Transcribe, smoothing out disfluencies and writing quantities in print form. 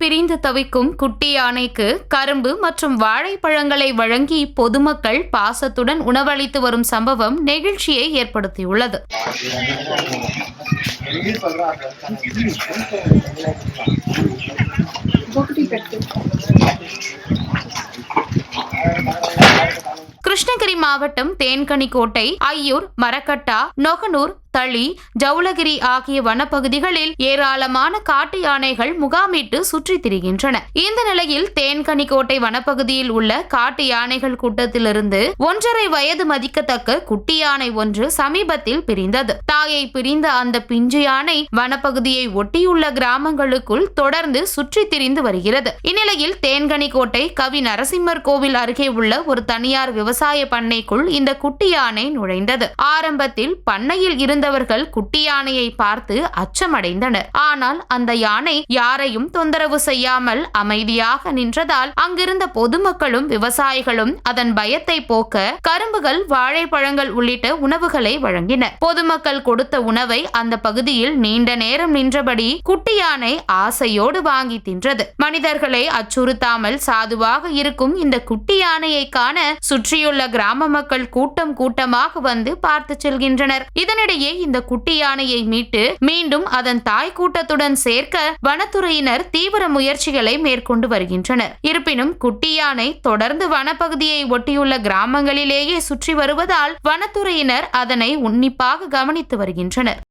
பிரிந்து தவிக்கும் குட்டி யானைக்கு கரும்பு மற்றும் வாழைப்பழங்களை வழங்கி பொதுமக்கள் பாசத்துடன் உணவளித்து வரும் சம்பவம் நெகிழ்ச்சியை ஏற்படுத்தியுள்ளது. கிருஷ்ணகிரி மாவட்டம் தேன்கனிக்கோட்டை, ஐயூர், மரக்கட்டா, நொகனூர், தளி, ஜவுளகிரி ஆகிய வனப்பகுதிகளில் ஏராளமான காட்டு யானைகள் முகாமிட்டு சுற்றித் திரிகின்றன. இந்த நிலையில் தேன்கனிக்கோட்டை வனப்பகுதியில் உள்ள காட்டு யானைகள் கூட்டத்திலிருந்து 1.5 வயது மதிக்கத்தக்க குட்டி யானை ஒன்று சமீபத்தில் பிரிந்தது. தாயை பிரிந்த அந்த பிஞ்சு யானை வனப்பகுதியை ஒட்டியுள்ள கிராமங்களுக்குள் தொடர்ந்து சுற்றித் திரிந்து வருகிறது. இந்நிலையில் தேன்கனிக்கோட்டை கவி நரசிம்மர் கோவில் அருகே உள்ள ஒரு தனியார் விவசாய பண்ணைக்குள் இந்த குட்டி யானை நுழைந்தது. ஆரம்பத்தில் பண்ணையில் இருந்தவர்கள் குட்டி யானையை பார்த்து அச்சமடைந்தனர். ஆனால் அந்த யானை யாரையும் தொந்தரவு செய்யாமல் அமைதியாக நின்றதால் அங்கிருந்த பொதுமக்களும் விவசாயிகளும் அதன் பயத்தை போக்க கரும்புகள், வாழைப்பழங்கள் உள்ளிட்ட உணவுகளை வழங்கினர். பொதுமக்கள் கொடுத்த உணவை அந்த பகுதியில் நீண்ட நேரம் நின்றபடி குட்டி யானை ஆசையோடு வாங்கி தின்றது. மனிதர்களை அச்சுறுத்தாமல் சாதுவாக இருக்கும் இந்த குட்டி யானையை காண சுற்றியுள்ள கிராம மக்கள் கூட்டம் கூட்டமாக வந்து பார்த்து செல்கின்றனர். இதனிடையே இந்த குட்டி யானையை மீட்டு மீண்டும் அதன் தாய் கூட்டத்துடன் சேர்க்க வனத்துறையினர் தீவிர முயற்சிகளை மேற்கொண்டு வருகின்றனர். இருப்பினும் குட்டி யானை தொடர்ந்து வனப்பகுதியை ஒட்டியுள்ள கிராமங்களிலேயே சுற்றி வருவதால் வனத்துறையினர் அதனை உன்னிப்பாக கவனித்து வருகின்றனர்.